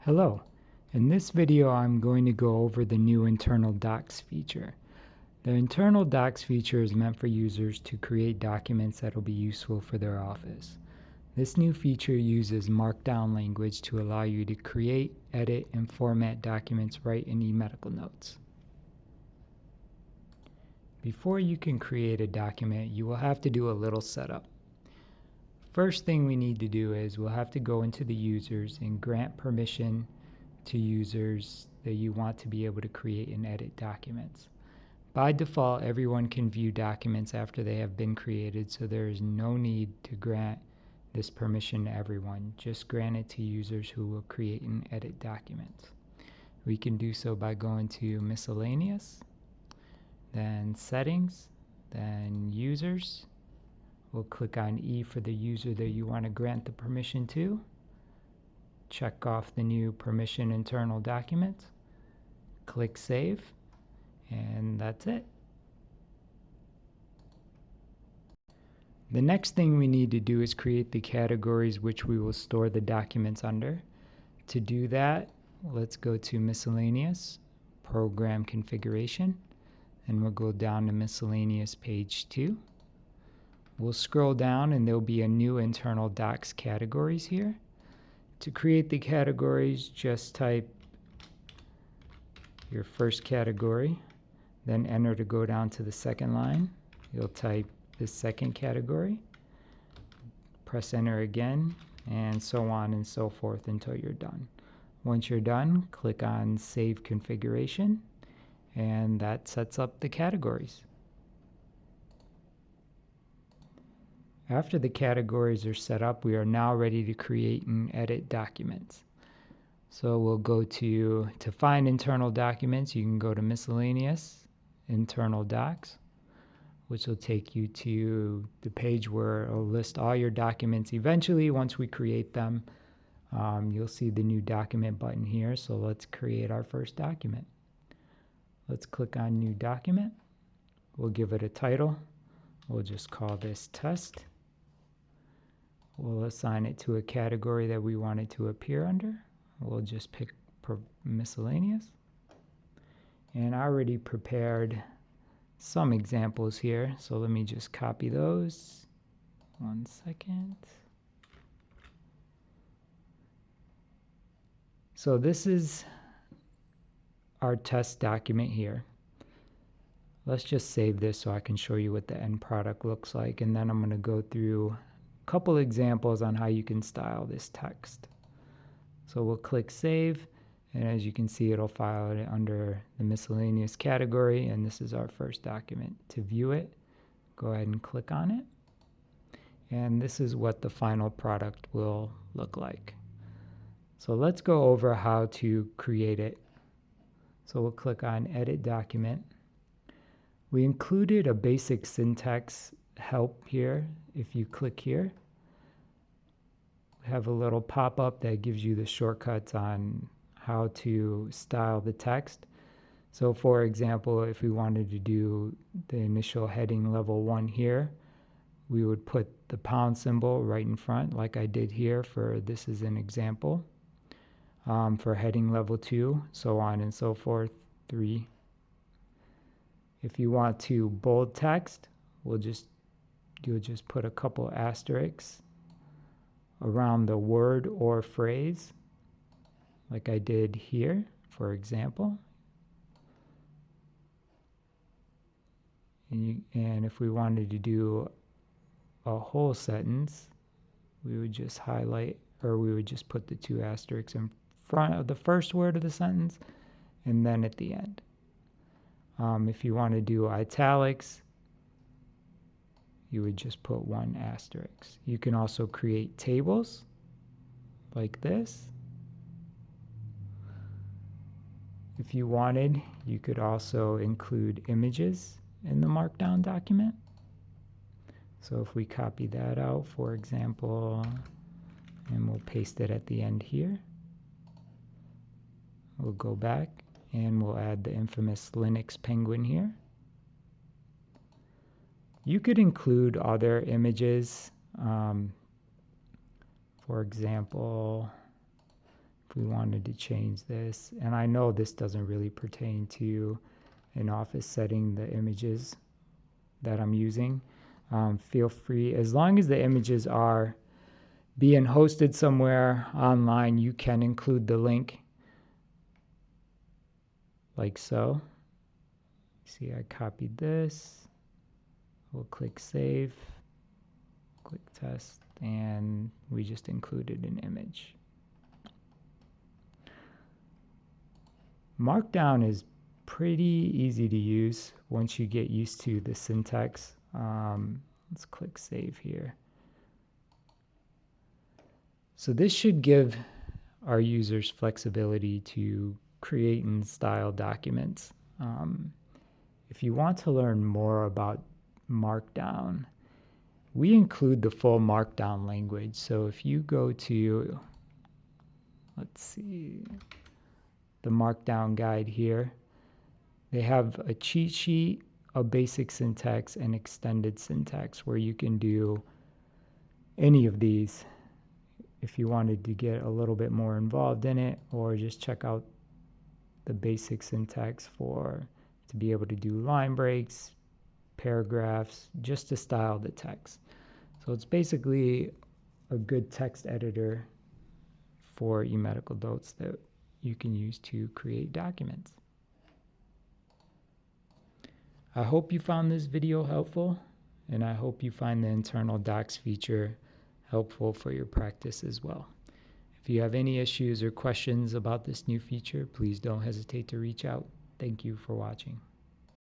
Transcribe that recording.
Hello. In this video I'm going to go over the new internal docs feature. The internal docs feature is meant for users to create documents that will be useful for their office. This new feature uses Markdown language to allow you to create, edit, and format documents right in eMedical Notes. Before you can create a document, you will have to do a little setup. First thing we need to do is we'll have to go into the users and grant permission to users that you want to be able to create and edit documents. By default, everyone can view documents after they have been created, so there is no need to grant this permission to everyone. Just grant it to users who will create and edit documents. We can do so by going to Miscellaneous, then Settings, then Users. We'll click on E for the user that you want to grant the permission to. Check off the new permission internal document. Click Save, and that's it. The next thing we need to do is create the categories which we will store the documents under. To do that, let's go to Miscellaneous, Program Configuration, and we'll go down to Miscellaneous page 2. We'll scroll down and there'll be a new internal docs categories here. To create the categories, just type your first category, then enter to go down to the second line. You'll type the second category, press enter again, and so on and so forth until you're done. Once you're done, click on Save Configuration, and that sets up the categories. After the categories are set up, we are now ready to create and edit documents. So we'll go to find internal documents. You can go to Miscellaneous, Internal Docs, which will take you to the page where it'll list all your documents. Eventually, once we create them, you'll see the new document button here. So let's create our first document. Let's click on New Document. We'll give it a title. We'll just call this Test. We'll assign it to a category that we want it to appear under. We'll just pick Miscellaneous. And I already prepared some examples here, so let me just copy those. 1 second. So this is our test document here. Let's just save this so I can show you what the end product looks like, and then I'm going to go through a couple examples on how you can style this text. So we'll click Save, and as you can see, it'll file it under the Miscellaneous category, and this is our first document. To view it, go ahead and click on it, and this is what the final product will look like. So let's go over how to create it. So we'll click on Edit Document. We included a basic syntax help here. If you click here, we have a little pop-up that gives you the shortcuts on how to style the text. So for example, if we wanted to do the initial heading level 1 here, we would put the pound symbol right in front like I did here for this is an example. For heading level 2, so on and so forth, 3. If you want to bold text, you'll just put a couple asterisks around the word or phrase like I did here, for example. And if we wanted to do a whole sentence, we would just highlight, or we would just put the 2 asterisks in front of the first word of the sentence and then at the end. If you want to do italics, you would just put 1 asterisk. You can also create tables like this. If you wanted, you could also include images in the Markdown document. So if we copy that out, for example, and we'll paste it at the end here, we'll go back and we'll add the infamous Linux penguin here. You could include other images. For example, if we wanted to change this. And I know this doesn't really pertain to an office setting, the images that I'm using. Feel free, as long as the images are being hosted somewhere online, you can include the link like so. See, I copied this. We'll click save, click test, and we just included an image. Markdown is pretty easy to use once you get used to the syntax. Let's click save here. So this should give our users flexibility to create and style documents. If you want to learn more about Markdown, we include the full Markdown language. So if you go to, let's see, the Markdown guide here, they have a cheat sheet, a basic syntax, and extended syntax where you can do any of these if you wanted to get a little bit more involved in it, or just check out the basic syntax to be able to do line breaks, paragraphs, just to style the text. So it's basically a good text editor for eMedical Notes that you can use to create documents. I hope you found this video helpful, and I hope you find the internal docs feature helpful for your practice as well. If you have any issues or questions about this new feature, please don't hesitate to reach out. Thank you for watching.